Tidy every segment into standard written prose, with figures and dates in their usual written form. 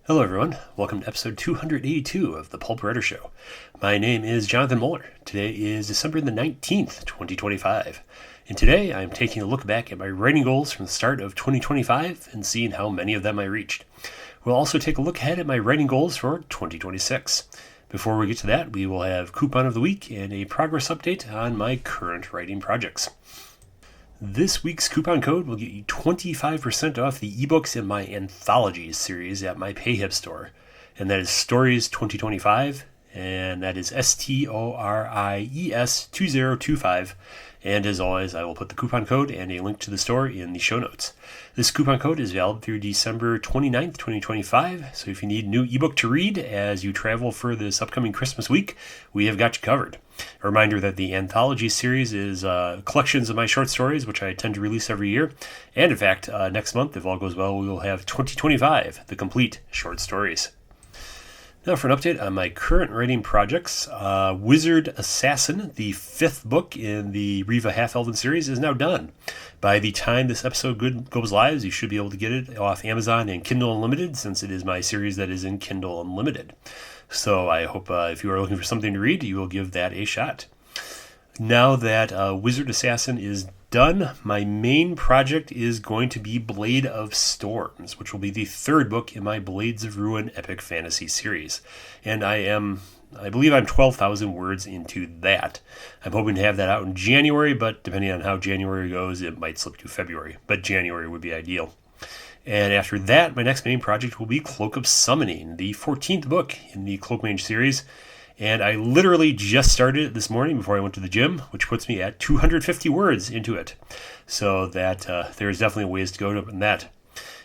Hello, everyone. Welcome to episode 282 of the Pulp Writer Show. My name is Jonathan Muller. Today is December the 19th, 2025. And today I'm taking a look back at my writing goals from the start of 2025 and seeing how many of them I reached. We'll also take a look ahead at my writing goals for 2026. Before we get to that, we will have Coupon of the Week and a progress update on my current writing projects. This week's coupon code will get you 25% off the ebooks in my Anthologies series at my PayHip store. And that is Stories 2025, and that is STORIES 2025. And as always, I will put the coupon code and a link to the store in the show notes. This coupon code is valid through December 29th, 2025. So if you need a new ebook to read as you travel for this upcoming Christmas week, we have got you covered. A reminder that the Anthology series is collections of my short stories, which I tend to release every year. And in fact, next month, if all goes well, we will have 2025, the complete short stories. Now for an update on my current writing projects. Wizard Assassin, the fifth book in the Riva Half-Elven series, is now done. By the time this episode goes live, you should be able to get it off Amazon and Kindle Unlimited, since it is my series that is in Kindle Unlimited. So I hope if you are looking for something to read, you will give that a shot. Now that Wizard Assassin is done, my main project is going to be Blade of Storms, which will be the third book in my Blades of Ruin epic fantasy series. And I believe I'm 12,000 words into that. I'm hoping to have that out in January, but depending on how January goes, it might slip to February. But January would be ideal. And after that, my next main project will be Cloak of Summoning, the 14th book in the Cloakmage series. And I literally just started it this morning before I went to the gym, which puts me at 250 words into it. So that there's definitely ways to go in that.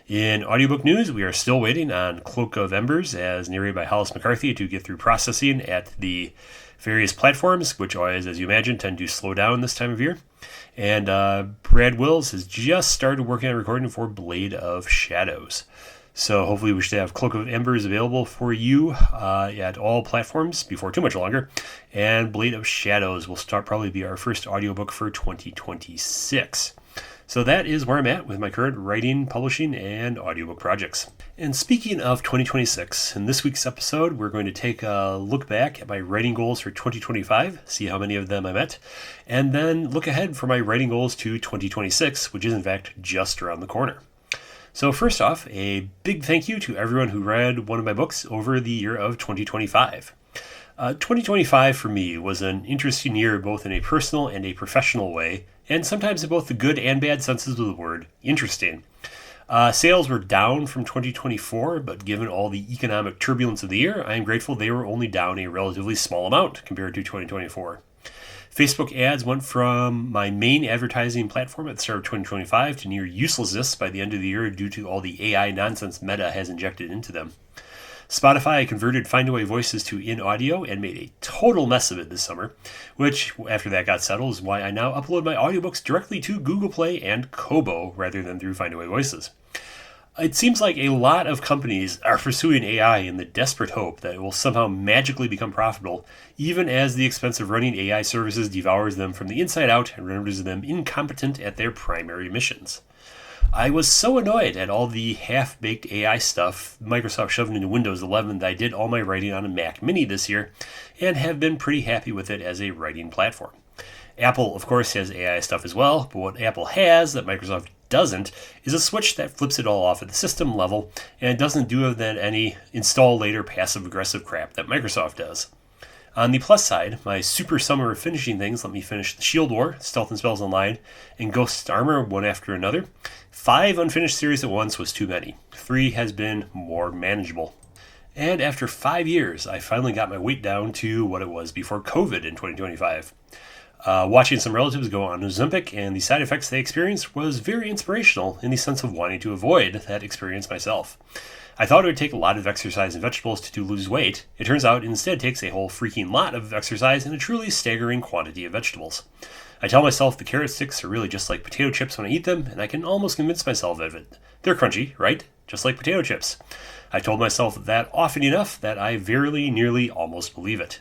In audiobook news, we are still waiting on Cloak of Embers, as narrated by Hollis McCarthy, to get through processing at the various platforms, which always, as you imagine, tend to slow down this time of year. And Brad Wills has just started working on recording for Blade of Shadows. So hopefully we should have Cloak of Embers available for you at all platforms before too much longer. And Blade of Shadows will probably be our first audiobook for 2026. So that is where I'm at with my current writing, publishing, and audiobook projects. And speaking of 2026, in this week's episode, we're going to take a look back at my writing goals for 2025, see how many of them I met, and then look ahead for my writing goals to 2026, which is in fact just around the corner. So first off, a big thank you to everyone who read one of my books over the year of 2025. 2025 for me was an interesting year both in a personal and a professional way, and sometimes in both the good and bad senses of the word interesting. Sales were down from 2024, but given all the economic turbulence of the year, I am grateful they were only down a relatively small amount compared to 2024. Facebook ads went from my main advertising platform at the start of 2025 to near uselessness by the end of the year due to all the AI nonsense Meta has injected into them. Spotify converted Findaway Voices to in-audio and made a total mess of it this summer, which, after that got settled, is why I now upload my audiobooks directly to Google Play and Kobo rather than through Findaway Voices. It seems like a lot of companies are pursuing AI in the desperate hope that it will somehow magically become profitable, even as the expense of running AI services devours them from the inside out and renders them incompetent at their primary missions. I was so annoyed at all the half-baked AI stuff Microsoft shoved into Windows 11 that I did all my writing on a Mac Mini this year, and have been pretty happy with it as a writing platform. Apple, of course, has AI stuff as well, but what Apple has that Microsoft doesn't is a switch that flips it all off at the system level, and it doesn't do then any install later passive-aggressive crap that Microsoft does. On the plus side, my super summer of finishing things let me finish The Shield War, Stealth and Spells Online, and Ghost's Armor one after another. 5 unfinished series at once was too many. 3 has been more manageable. And after 5 years, I finally got my weight down to what it was before COVID in 2025. Watching some relatives go on Ozempic and the side effects they experienced was very inspirational in the sense of wanting to avoid that experience myself. I thought it would take a lot of exercise and vegetables to lose weight. It turns out it instead takes a whole freaking lot of exercise and a truly staggering quantity of vegetables. I tell myself the carrot sticks are really just like potato chips when I eat them, and I can almost convince myself of it. They're crunchy, right? Just like potato chips. I told myself that often enough that I verily nearly almost believe it.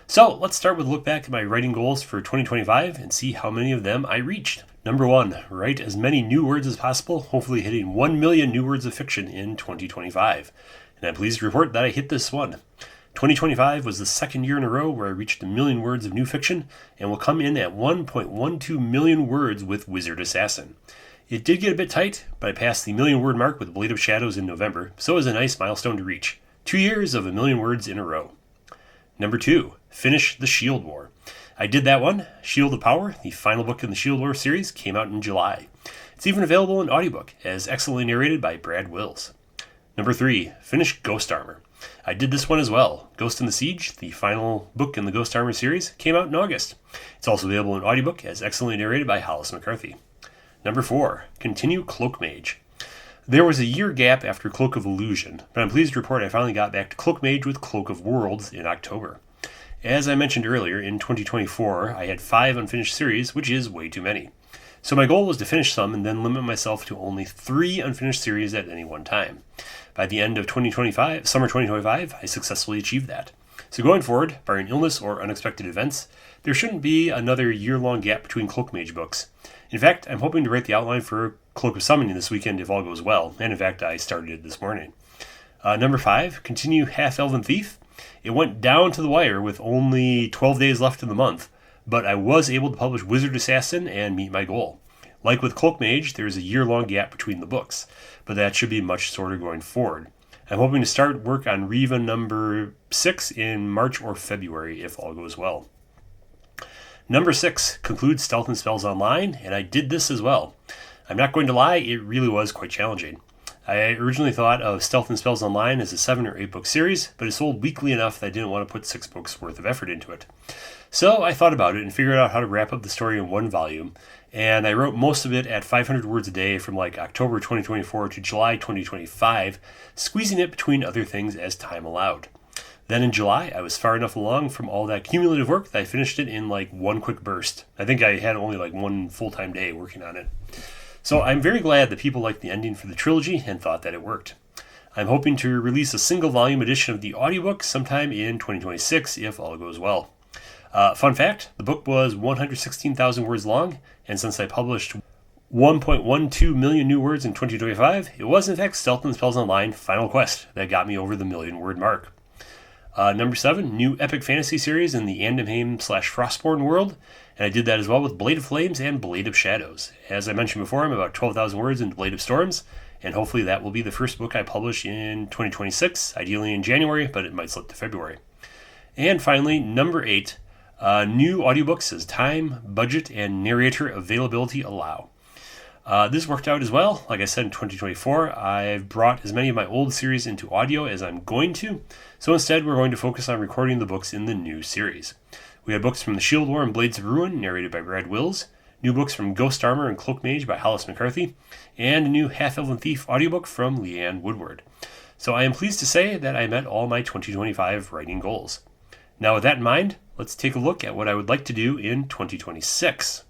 So let's start with a look back at my writing goals for 2025 and see how many of them I reached. Number 1, write as many new words as possible, hopefully hitting 1 million new words of fiction in 2025. and I'm pleased to report that I hit this one. 2025 was the second year in a row where I reached 1 million words of new fiction, and will come in at 1.12 million words with Wizard Assassin. It did get a bit tight, but I passed the 1 million word mark with Blade of Shadows in November, so it was a nice milestone to reach. 2 years of 1 million words in a row. Number 2, finish The Shield War. I did that one. Shield of Power, the final book in the Shield War series, came out in July. It's even available in audiobook, as excellently narrated by Brad Wills. Number 3, finish Ghost Armor. I did this one as well. Ghost in the Siege, the final book in the Ghost Armor series, came out in August. It's also available in audiobook, as excellently narrated by Hollis McCarthy. Number 4, continue Cloak Mage. There was a year gap after Cloak of Illusion, but I'm pleased to report I finally got back to Cloak Mage with Cloak of Worlds in October. As I mentioned earlier, in 2024, I had 5 unfinished series, which is way too many. So my goal was to finish some and then limit myself to only 3 unfinished series at any one time. By the end of summer 2025, I successfully achieved that. So going forward, barring illness or unexpected events, there shouldn't be another year-long gap between Cloak Mage books. In fact, I'm hoping to write the outline for Cloak of Summoning this weekend if all goes well, and in fact, I started it this morning. Number 5, continue Half-Elven Thief. It went down to the wire with only 12 days left in the month, but I was able to publish Wizard Assassin and meet my goal. Like with Cloak Mage, there's a year-long gap between the books, but that should be much shorter going forward. I'm hoping to start work on Riva number 6 in March or February if all goes well. Number 6, conclude Stealth and Spells Online, and I did this as well. I'm not going to lie, it really was quite challenging. I originally thought of Stealth and Spells Online as a 7 or 8 book series, but it sold weakly enough that I didn't want to put 6 books worth of effort into it. So I thought about it and figured out how to wrap up the story in one volume, and I wrote most of it at 500 words a day from like October 2024 to July 2025, squeezing it between other things as time allowed. Then in July, I was far enough along from all that cumulative work that I finished it in like one quick burst. I think I had only like one full-time day working on it. So I'm very glad that people liked the ending for the trilogy and thought that it worked. I'm hoping to release a single volume edition of the audiobook sometime in 2026 if all goes well. Fun fact, the book was 116,000 words long, and since I published 1.12 million new words in 2025, it was in fact Stealth and Spells Online Final Quest that got me over the 1 million word mark. Number 7, new epic fantasy series in the Andamheim/Frostborn world, and I did that as well with Blade of Flames and Blade of Shadows. As I mentioned before, I'm about 12,000 words into Blade of Storms, and hopefully that will be the first book I publish in 2026, ideally in January, but it might slip to February. And finally, number 8, new audiobooks as time, budget, and narrator availability allow. This worked out as well. Like I said, in 2024, I've brought as many of my old series into audio as I'm going to, so instead we're going to focus on recording the books in the new series. We have books from The Shield War and Blades of Ruin, narrated by Brad Wills, new books from Ghost Armor and Cloak Mage by Hollis McCarthy, and a new Half-Elven Thief audiobook from Leanne Woodward. So I am pleased to say that I met all my 2025 writing goals. Now with that in mind, let's take a look at what I would like to do in 2026.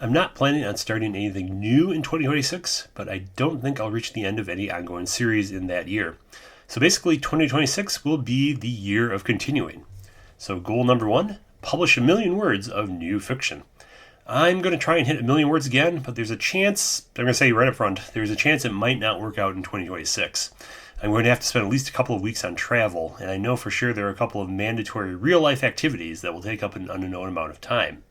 I'm not planning on starting anything new in 2026, but I don't think I'll reach the end of any ongoing series in that year. So basically, 2026 will be the year of continuing. So goal number 1, publish 1 million words of new fiction. I'm going to try and hit 1 million words again, but there's a chance, I'm going to say right up front, there's a chance it might not work out in 2026. I'm going to have to spend at least a couple of weeks on travel, and I know for sure there are a couple of mandatory real-life activities that will take up an unknown amount of time.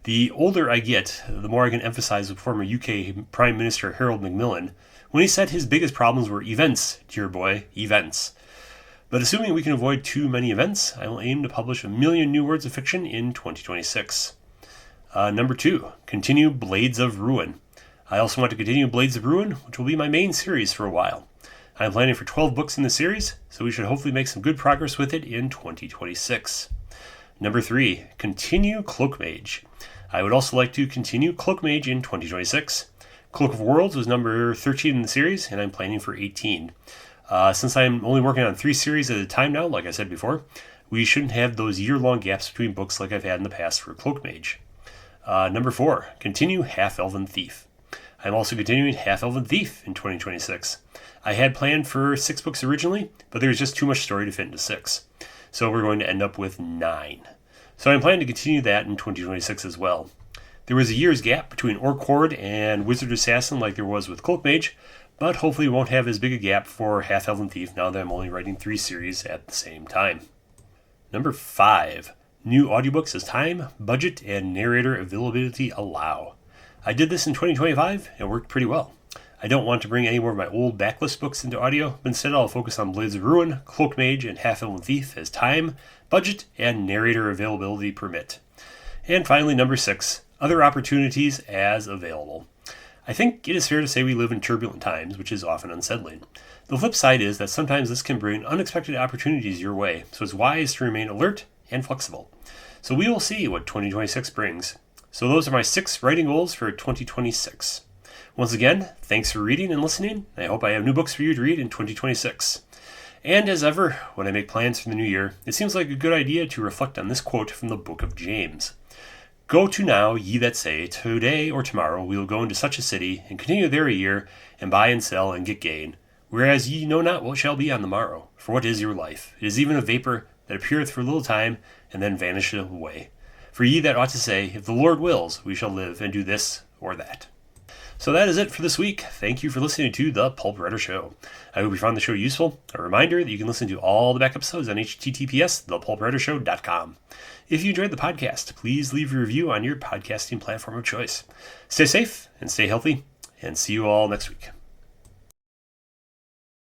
The older I get, the more I can emphasize with former UK Prime Minister Harold Macmillan when he said his biggest problems were events, dear boy, events. But assuming we can avoid too many events, I will aim to publish 1 million new words of fiction in 2026. Number 2, continue Blades of Ruin. I also want to continue Blades of Ruin, which will be my main series for a while. I'm planning for 12 books in the series, so we should hopefully make some good progress with it in 2026. Number 3, continue Cloak Mage. I would also like to continue Cloak Mage in 2026. Cloak of Worlds was number 13 in the series, and I'm planning for 18. Since I'm only working on 3 series at a time now, like I said before, we shouldn't have those year-long gaps between books like I've had in the past for Cloak Mage. Number 4, continue Half-Elven Thief. I'm also continuing Half-Elven Thief in 2026. I had planned for 6 books originally, but there's just too much story to fit into 6. So we're going to end up with 9. So I'm planning to continue that in 2026 as well. There was a year's gap between Orc Horde and Wizard Assassin like there was with Cloak Mage, but hopefully won't have as big a gap for Half-Elf and Thief now that I'm only writing 3 series at the same time. Number 5. New audiobooks as time, budget, and narrator availability allow. I did this in 2025 and it worked pretty well. I don't want to bring any more of my old backlist books into audio, but instead I'll focus on Blades of Ruin, Cloak Mage, and Half-Elf and Thief as time, budget, and narrator availability permit. And finally, number 6, other opportunities as available. I think it is fair to say we live in turbulent times, which is often unsettling. The flip side is that sometimes this can bring unexpected opportunities your way, so it's wise to remain alert and flexible. So we will see what 2026 brings. So those are my 6 writing goals for 2026. Once again, thanks for reading and listening. I hope I have new books for you to read in 2026. And as ever, when I make plans for the new year, it seems like a good idea to reflect on this quote from the book of James. Go to now, ye that say, today or tomorrow we will go into such a city, and continue there a year, and buy and sell, and get gain. Whereas ye know not what shall be on the morrow. For what is your life? It is even a vapor that appeareth for a little time, and then vanisheth away. For ye that ought to say, if the Lord wills, we shall live, and do this or that. So that is it for this week. Thank you for listening to The Pulp Writer Show. I hope you found the show useful. A reminder that you can listen to all the back episodes on https://thepulpwritershow.com. If you enjoyed the podcast, please leave a review on your podcasting platform of choice. Stay safe and stay healthy, and see you all next week.